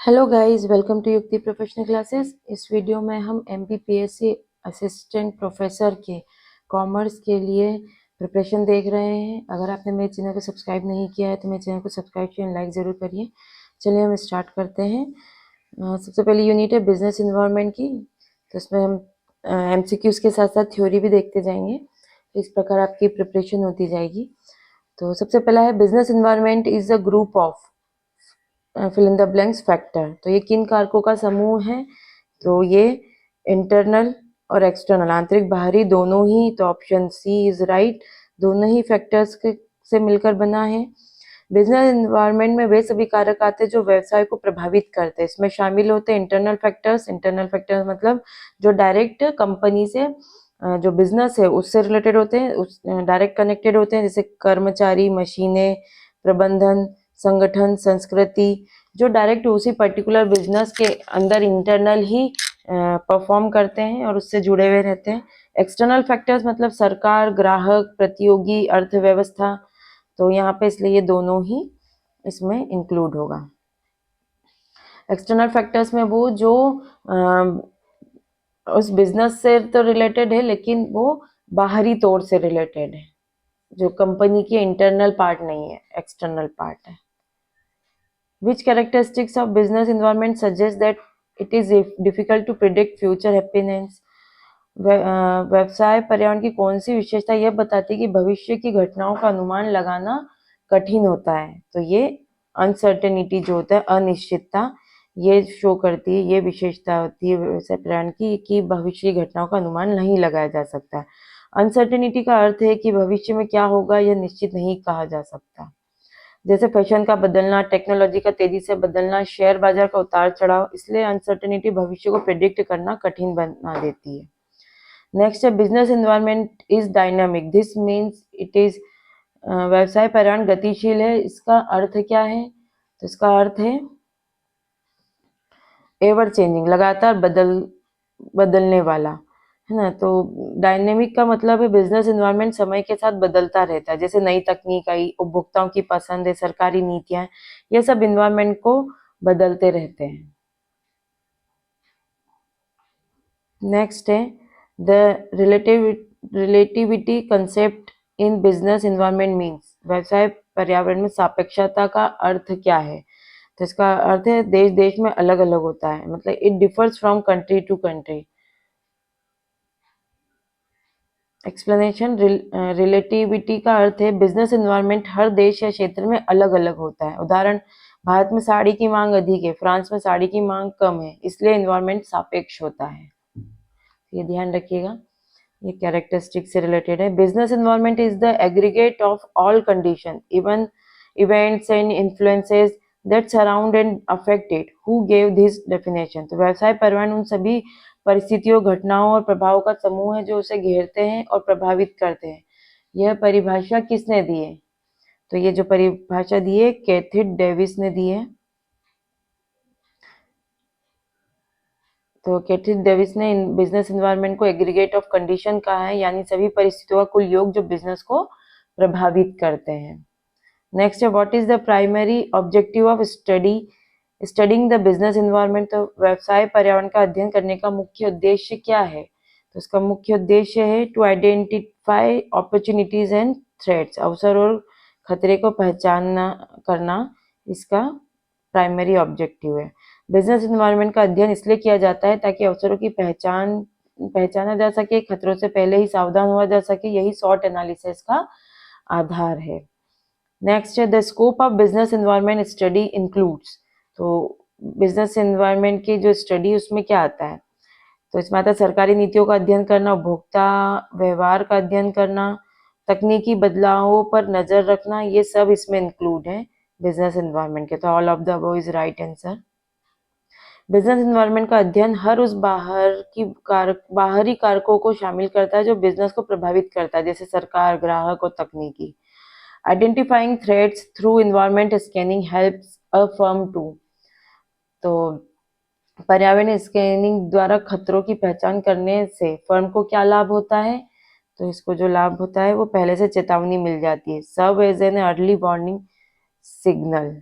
Hello guys, welcome to युक्ति professional classes. इस video में हम एमपीपीएससी असिस्टेंट प्रोफेसर के कॉमर्स के लिए प्रिपरेशन देख रहे हैं। अगर आपने मेरे चैनल को सब्सक्राइब नहीं किया है तो मेरे चैनल को सब्सक्राइब किया, लाइक ज़रूर करिए। चलिए हम स्टार्ट करते हैं। सबसे पहले यूनिट है बिजनेस इन्वायरमेंट की, तो इसमें हम एमसीक्यूज़ के साथ साथ थ्योरी भी देखते जाएंगे। तो इस प्रकार आपकी प्रिपरेशन होती जाएगी। तो सबसे पहला है business environment is a group of fill in the blanks factor. तो ये किन कारकों का समूह है? तो ये इंटरनल और एक्सटर्नल, आंतरिक बाहरी दोनों ही। तो ऑप्शन सी इज राइट, दोनों ही फैक्टर्स से मिलकर बना है। बिजनेस एनवायरनमेंट में वे सभी कारक आते हैं जो व्यवसाय को प्रभावित करते हैं। इसमें शामिल होते हैं इंटरनल फैक्टर्स। इंटरनल फैक्टर्स मतलब जो डायरेक्ट कंपनी से जो बिजनेस है उससे रिलेटेड होते हैं, उस डायरेक्ट कनेक्टेड होते हैं, जैसे कर्मचारी, मशीनें, प्रबंधन, संगठन, संस्कृति, जो डायरेक्ट उसी पर्टिकुलर बिजनेस के अंदर इंटरनल ही परफॉर्म करते हैं और उससे जुड़े हुए रहते हैं। एक्सटर्नल फैक्टर्स मतलब सरकार, ग्राहक, प्रतियोगी, अर्थव्यवस्था। तो यहाँ पे इसलिए ये दोनों ही इसमें इंक्लूड होगा। एक्सटर्नल फैक्टर्स में वो जो उस बिजनेस से तो रिलेटेड है लेकिन वो बाहरी तौर से रिलेटेड है, जो कंपनी की इंटरनल पार्ट नहीं है, एक्सटर्नल पार्ट है। Which characteristics of business environment suggest that it is difficult to predict future happiness? व्यवसाय पर्यावरण की कौन सी विशेषता यह बताती है कि भविष्य की घटनाओं का अनुमान लगाना कठिन होता है? तो ये अनसर्टेनिटी जो होता है, अनिश्चितता, ये शो करती है, ये विशेषता होती है व्यवसाय पर्यावरण की कि भविष्य की घटनाओं का अनुमान नहीं लगाया जा सकता है। अनसर्टेनिटी का अर्थ है कि भविष्य में क्या होगा यह निश्चित नहीं कहा जा सकता। जैसे फैशन का बदलना, टेक्नोलॉजी का तेजी से बदलना, शेयर बाजार का उतार चढ़ाव, इसलिए अनसर्टेनिटी भविष्य को प्रिडिक्ट करना कठिन बना देती है। नेक्स्ट है business environment is dynamic. This means it is व्यवसाय पर्यावरण गतिशील है। इसका अर्थ क्या है? तो इसका अर्थ है एवर चेंजिंग, लगातार बदलने वाला, है ना। तो डायनेमिक का मतलब है बिजनेस एनवायरनमेंट समय के साथ बदलता रहता है, जैसे नई तकनीक आई, उपभोक्ताओं की पसंद है, सरकारी नीतियां, ये सब एनवायरनमेंट को बदलते रहते हैं। नेक्स्ट है the relativity concept in business environment means. व्यवसाय पर्यावरण में सापेक्षता का अर्थ क्या है? तो इसका अर्थ है देश देश में अलग अलग होता है, मतलब it differs from country to country. Explanation, relativity का अर्थ है बिजनेस एनवायरनमेंट हर देश या क्षेत्र में अलग अलग होता है। उदाहरण, भारत में साड़ी की मांग अधिक है, फ्रांस में साड़ी की मांग कम है, इसलिए एनवायरनमेंट सापेक्ष होता है। ये ध्यान रखिएगा, ये कैरेक्टरिस्टिक से रिलेटेड है। Business environment is the aggregate of all condition, even events and influences that surround and affect it. Who gave this definition? तो व्यवसाय पर्यावरण उन सभी परिस्थितियों, घटनाओं और प्रभावों का समूह है जो उसे घेरते हैं और प्रभावित करते हैं। यह परिभाषा किसने दी है? तो ये जो परिभाषा दी है कैथिड डेविस ने दी है। तो कैथिड डेविस ने बिजनेस एनवायरनमेंट को एग्रीगेट ऑफ कंडीशन कहा है, यानी सभी परिस्थितियों का कुल योग जो बिजनेस को प्रभावित करते हैं। नेक्स्ट है what is the primary objective of studying the business environment. तो व्यवसाय पर्यावरण का अध्ययन करने का मुख्य उद्देश्य क्या है? तो इसका मुख्य उद्देश्य है to identify opportunities and threats, अवसर और खतरे को पहचानना करना इसका प्राइमरी ऑब्जेक्टिव है। बिजनेस एनवायरनमेंट का अध्ययन इसलिए किया जाता है ताकि अवसरों की पहचाना जा सके, खतरों से पहले ही सावधान हुआ जा सके। यही शॉर्ट एनालिसिस का आधार है। नेक्स्ट है the scope of business environment study includes. तो बिजनेस एनवायरनमेंट की जो स्टडी उसमें क्या आता है? तो इसमें आता है सरकारी नीतियों का अध्ययन करना, उपभोक्ता व्यवहार का अध्ययन करना, तकनीकी बदलावों पर नजर रखना, ये सब इसमें इंक्लूड है बिजनेस एनवायरनमेंट के। तो all of the above is right answer. Business environment का अध्ययन हर उस बाहरी कारकों को शामिल करता है जो बिजनेस को प्रभावित करता है, जैसे सरकार, ग्राहक और तकनीकी। Identifying threats through environment scanning helps a firm to. तो पर्यावरण स्कैनिंग द्वारा खतरों की पहचान करने से फर्म को क्या लाभ होता है? तो इसको जो लाभ होता है वो पहले से चेतावनी मिल जाती है, serve as an early warning signal.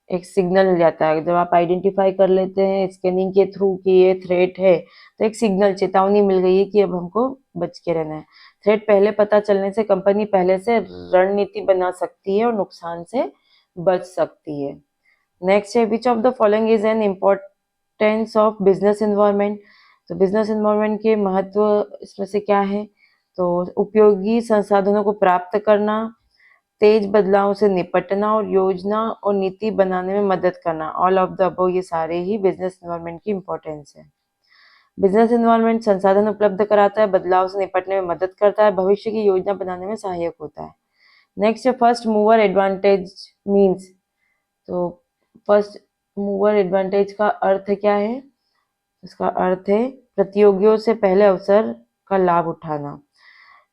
एक सिग्नल मिल जाता है। जब आप आइडेंटिफाई कर लेते हैं स्कैनिंग के थ्रू कि ये थ्रेट है, तो एक सिग्नल चेतावनी मिल गई है कि अब हमको बच के रहना है। थ्रेट पहले पता चलने से कंपनी पहले से रणनीति बना सकती है और नुकसान से बच सकती है। नेक्स्ट है which of the following is an importance of business environment. तो बिजनेस इन्वायरमेंट के महत्व इसमें से क्या है? तो उपयोगी संसाधनों को प्राप्त करना, तेज बदलाव से निपटना और योजना और नीति बनाने में मदद करना। ऑल ऑफ द अबव ये सारे ही बिजनेस इन्वायरमेंट की इंपॉर्टेंस है। बिजनेस इन्वायरमेंट संसाधन उपलब्ध कराता है, बदलाव से निपटने में मदद करता है, भविष्य की योजना बनाने में सहायक होता है। नेक्स्ट है फर्स्ट मूवर एडवांटेज मीन्स। तो फर्स्ट मूवर एडवांटेज का अर्थ क्या है? इसका अर्थ है प्रतियोगियों से पहले अवसर का लाभ उठाना।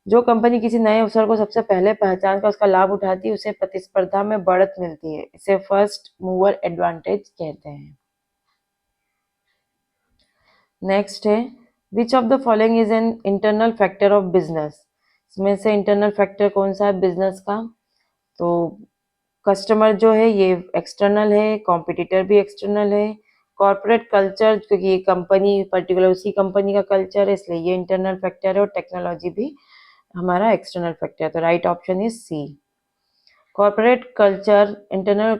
जो कंपनी किसी नए अवसर को सबसे पहले पहचान कर उसका लाभ उठाती है उसे प्रतिस्पर्धा में बढ़त मिलती है। इसे फर्स्ट मूवर एडवांटेज कहते हैं। नेक्स्ट है which of the following is an internal factor of business. इसमें से इंटरनल फैक्टर कौन सा है बिजनेस का? तो कस्टमर जो है ये एक्सटर्नल है, कॉम्पिटिटर भी एक्सटर्नल है, कॉर्पोरेट कल्चर क्योंकि ये कंपनी पर्टिकुलर उसी कंपनी का कल्चर है इसलिए ये इंटरनल फैक्टर है, और टेक्नोलॉजी भी हमारा एक्सटर्नल फैक्टर है। तो right option is C. Corporate culture internal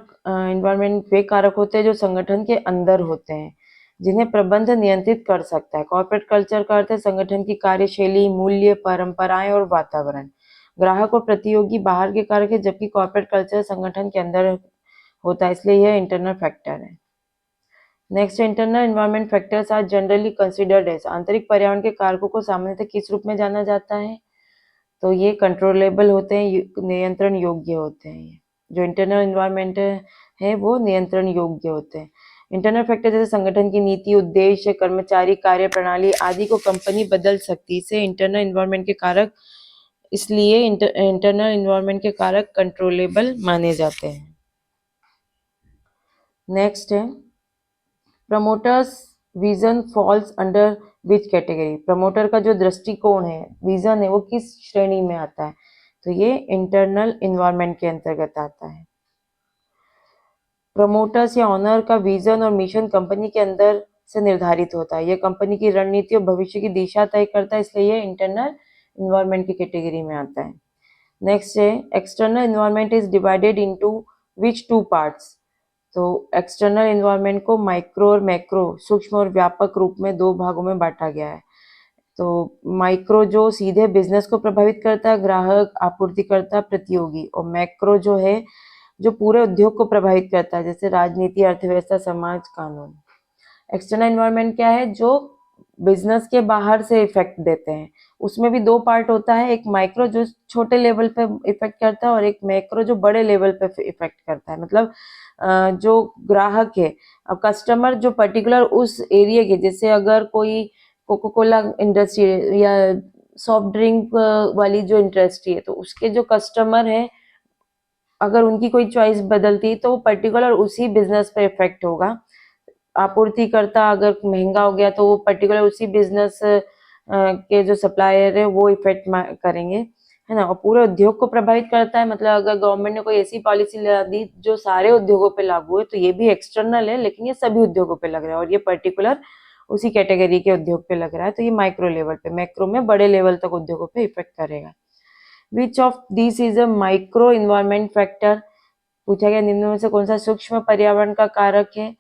environment वे कारक होते हैं जो संगठन के अंदर होते हैं जिन्हें प्रबंध नियंत्रित कर सकता है। कॉर्पोरेट कल्चर का अर्थ है संगठन की कार्यशैली, मूल्य, परंपराएं और वातावरण। ग्राहक और प्रतियोगी बाहर के कारक है जबकि कॉर्पोरेट कल्चर संगठन के अंदर होता है, इसलिए यह इंटरनल फैक्टर है। Next, internal environment factors are generally considered as. आंतरिक पर्यावरण के कारकों को सामान्यतः किस रूप में जाना जाता है? तो ये कंट्रोलेबल होते हैं, नियंत्रण योग्य होते हैं। ये जो इंटरनल इन्वायरमेंट है वो नियंत्रण योग्य होते हैं। इंटरनल फैक्टर जैसे संगठन की नीति, उद्देश्य, कर्मचारी, कार्य प्रणाली आदि को कंपनी बदल सकती है। इसे इंटरनल इन्वायरमेंट के कारक, इसलिए इंटरनल इन्वायरमेंट के कारक कंट्रोलेबल माने जाते हैं। नेक्स्ट है promoters vision falls under which category. Promoter का जो दृष्टिकोण है, विजन है, वो किस श्रेणी में आता है? तो ये इंटरनल इन्वायरमेंट के अंतर्गत आता है। प्रमोटर्स या ऑनर का विजन और मिशन कंपनी के अंदर से निर्धारित होता है। यह कंपनी की रणनीति और भविष्य की दिशा तय करता है, इसलिए यह इंटरनल इन्वायरमेंट की कैटेगरी में आता है। नेक्स्ट है external environment is divided into which two parts. तो एक्सटर्नल इन्वायरमेंट को माइक्रो और मैक्रो, सूक्ष्म और व्यापक रूप में दो भागों में बांटा गया है। तो माइक्रो जो सीधे बिजनेस को प्रभावित करता है, ग्राहक, आपूर्तिकर्ता, प्रतियोगी, और मैक्रो जो है जो पूरे उद्योग को प्रभावित करता है जैसे राजनीति, अर्थव्यवस्था, समाज, कानून। एक्सटर्नल इन्वायरमेंट क्या है? जो बिजनेस के बाहर से इफेक्ट देते हैं। उसमें भी दो पार्ट होता है, एक माइक्रो जो छोटे लेवल पे इफेक्ट करता है और एक मैक्रो जो बड़े लेवल पे इफेक्ट करता है। मतलब जो ग्राहक है, अब कस्टमर जो पर्टिकुलर उस एरिया के, जैसे अगर कोई कोको कोला इंडस्ट्री या सॉफ्ट ड्रिंक वाली जो इंडस्ट्री है, तो उसके जो कस्टमर है अगर उनकी कोई चॉइस बदलती है तो वो पर्टिकुलर उसी बिजनेस पे इफेक्ट होगा। आपूर्तिकर्ता अगर महंगा हो गया तो वो पर्टिकुलर उसी बिजनेस के जो सप्लायर है वो इफेक्ट करेंगे, है ना। और पूरे उद्योग को प्रभावित करता है। मतलब अगर गवर्नमेंट ने कोई ऐसी पॉलिसी ला दी जो सारे उद्योगों पे लागू है तो ये भी एक्सटर्नल है, लेकिन ये सभी उद्योगों पे लग रहा है और ये पर्टिकुलर उसी कैटेगरी के उद्योग पे लग रहा है, तो ये माइक्रो लेवल पे। मैक्रो में बड़े लेवल तक उद्योगों पे इफेक्ट करेगा। Which of this is a micro environment factor? पूछा गया निम्न में से कौन सा सूक्ष्म पर्यावरण का कारक है?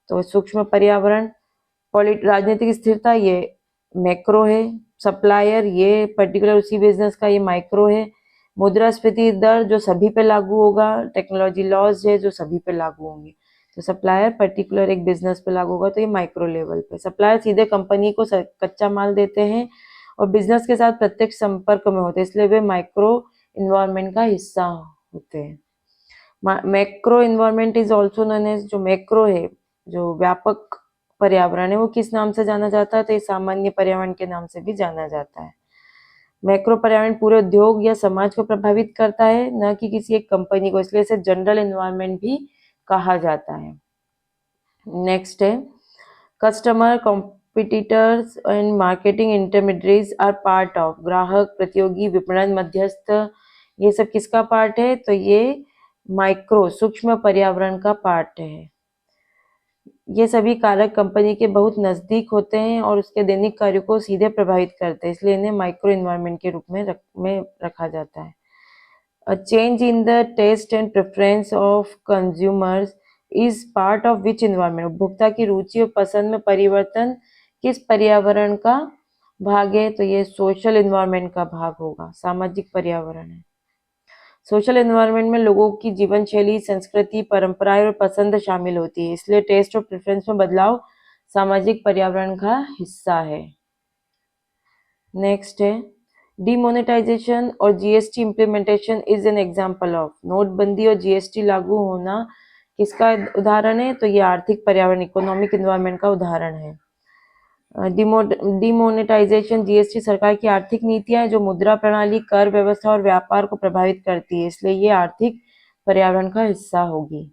तो सूक्ष्म पर्यावरण। राजनीतिक स्थिरता ये मैक्रो है। सप्लायर ये पर्टिकुलर उसी बिजनेस का, ये माइक्रो है। मुद्रास्फीति दर जो सभी पे लागू होगा। टेक्नोलॉजी लॉज है जो सभी पे लागू होंगे। तो सप्लायर पर्टिकुलर एक बिजनेस पे लागू होगा तो ये माइक्रो लेवल पे। सप्लायर सीधे कंपनी को कच्चा माल देते हैं और बिजनेस के साथ प्रत्यक्ष संपर्क में होते हैं, इसलिए वे माइक्रो इन्वायरमेंट का हिस्सा होते हैं। Macro environment is also known as, जो मैक्रो है जो व्यापक पर्यावरण है वो किस नाम से जाना जाता है? तो ये सामान्य पर्यावरण के नाम से भी जाना जाता है। मैक्रो पर्यावरण पूरे उद्योग या समाज को प्रभावित करता है, न कि किसी एक कंपनी को, इसलिए इसे जनरल इन्वायरमेंट भी कहा जाता है। नेक्स्ट है customer, competitors and marketing intermediates are part of. ग्राहक, प्रतियोगी, विपणन मध्यस्थ, ये सब किसका पार्ट है? तो ये माइक्रो सूक्ष्म पर्यावरण का पार्ट है। ये सभी कारक कंपनी के बहुत नजदीक होते हैं और उसके दैनिक कार्यों को सीधे प्रभावित करते हैं, इसलिए इन्हें माइक्रो इन्वायरमेंट के रूप में रखा जाता है। A change in the taste and preference of consumers is part of which environment? उपभोक्ता की रुचि और पसंद में परिवर्तन किस पर्यावरण का भाग है? तो ये सोशल एनवायरनमेंट का भाग होगा, सामाजिक पर्यावरण है। सोशल एनवायरनमेंट में लोगों की जीवन शैली, संस्कृति, परंपराएं और पसंद शामिल होती है, इसलिए टेस्ट और प्रेफरेंस में बदलाव सामाजिक पर्यावरण का हिस्सा है। नेक्स्ट है डीमोनेटाइजेशन और GST implementation is an example of. नोटबंदी और जीएसटी लागू होना किसका उदाहरण है? तो ये आर्थिक पर्यावरण, इकोनॉमिक एनवायरनमेंट का उदाहरण है। डिमोनेटाइजेशन, जीएसटी सरकार की आर्थिक नीतियां हैं जो मुद्रा प्रणाली, कर व्यवस्था और व्यापार को प्रभावित करती है, इसलिए ये आर्थिक पर्यावरण का हिस्सा होगी।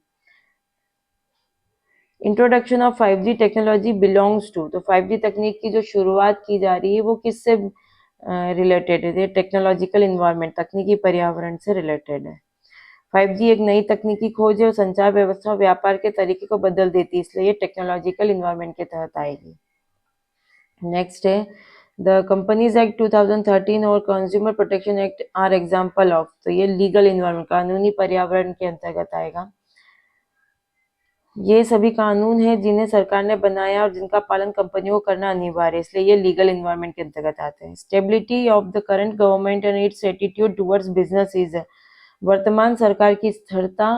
Introduction of 5G technology belongs to. तो 5G तकनीक की जो शुरुआत की जा रही है वो किससे रिलेटेड है? टेक्नोलॉजिकल इन्वायरमेंट, तकनीकी पर्यावरण से रिलेटेड है। 5G एक नई तकनीकी खोज है और संचार व्यवस्था और व्यापार के तरीके को बदल देती है, इसलिए ये टेक्नोलॉजिकल इन्वायरमेंट के तहत आएगी। नेक्स्ट है द कंपनीज एक्ट 2013 और consumer protection act are example of. तो ये लीगल इन्वायरमेंट, कानूनी पर्यावरण के अंतर्गत आएगा। ये सभी कानून हैं जिन्हें सरकार ने बनाया और जिनका पालन कंपनियों को करना अनिवार्य है, इसलिए ये लीगल इन्वायरमेंट के अंतर्गत आते हैं। Stability of the current government and it's attitude towards business is. वर्तमान सरकार की स्थिरता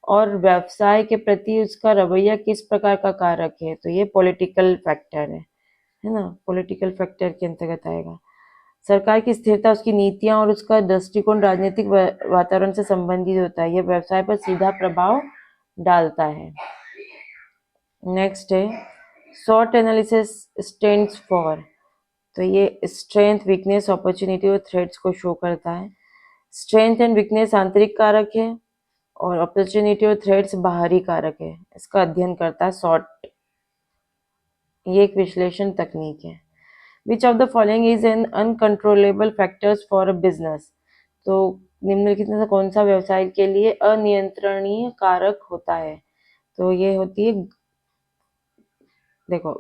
और व्यवसाय के प्रति उसका रवैया किस प्रकार का कारक है? तो ये पॉलिटिकल फैक्टर है ना, पॉलिटिकल फैक्टर के अंतर्गत आएगा। सरकार की स्थिरता, उसकी नीतियां और उसका दृष्टिकोण राजनीतिक वातावरण से संबंधित होता है, यह व्यवसाय पर सीधा प्रभाव डालता है। नेक्स्ट है शॉर्ट एनालिसिस स्टैंड्स फॉर। तो ये स्ट्रेंथ, वीकनेस, अपॉर्चुनिटी और थ्रेट्स को शो करता है। स्ट्रेंथ एंड वीकनेस आंतरिक कारक है और अपॉर्चुनिटी और थ्रेट्स बाहरी कारक है, इसका अध्ययन करता है शॉर्ट। ये एक विश्लेषण तकनीक है। Which of the following is an uncontrollable factors for a business. तो निम्नलिखित में से कौन सा व्यवसाय के लिए अनियंत्रणीय कारक होता है? तो ये होती है, देखो,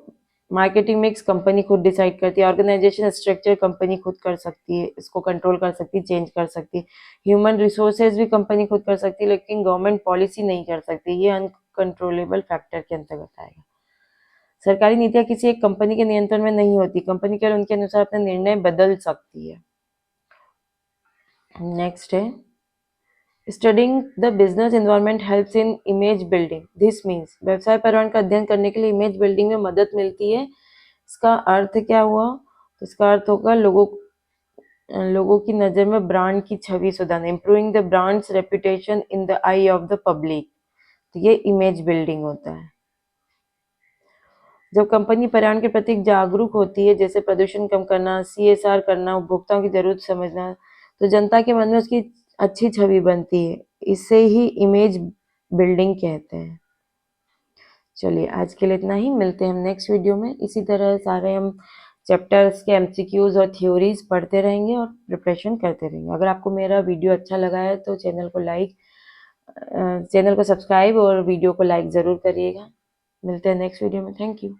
मार्केटिंग मिक्स कंपनी खुद डिसाइड करती है, ऑर्गेनाइजेशन स्ट्रक्चर कंपनी खुद कर सकती है, इसको कंट्रोल कर सकती है, चेंज कर सकती है। ह्यूमन रिसोर्सेज भी कंपनी खुद कर सकती है, लेकिन गवर्नमेंट पॉलिसी नहीं कर सकती, ये अनकंट्रोलेबल फैक्टर के अंतर्गत आएगा। सरकारी नीतियां किसी एक कंपनी के नियंत्रण में नहीं होती, कंपनी केवल उनके अनुसार अपने निर्णय बदल सकती है। नेक्स्ट है studying the business environment helps in image building. This means व्यवसाय पर्यावरण का अध्ययन करने के लिए इमेज बिल्डिंग में मदद मिलती है। इसका अर्थ क्या हुआ? तो इसका अर्थ होगा लोगों की नज़र में ब्रांड की छवि सुधारना, improving the brands reputation in the I of the public. तो ये इमेज बिल्डिंग होता है। जब कंपनी पर्यावरण के प्रति जागरूक होती है, जैसे प्रदूषण कम करना, CSR करना, उपभोक्ताओं की जरूरत समझना, तो जनता के मन में उसकी अच्छी छवि बनती है, इसे ही इमेज बिल्डिंग कहते हैं। चलिए आज के लिए इतना ही, मिलते हैं हम नेक्स्ट वीडियो में। इसी तरह सारे हम चैप्टर्स के MCQs और थ्योरीज पढ़ते रहेंगे और प्रिपरेशन करते रहेंगे। अगर आपको मेरा वीडियो अच्छा लगा है तो चैनल को सब्सक्राइब और वीडियो को लाइक ज़रूर करिएगा। मिलते हैं नेक्स्ट वीडियो में। Thank you.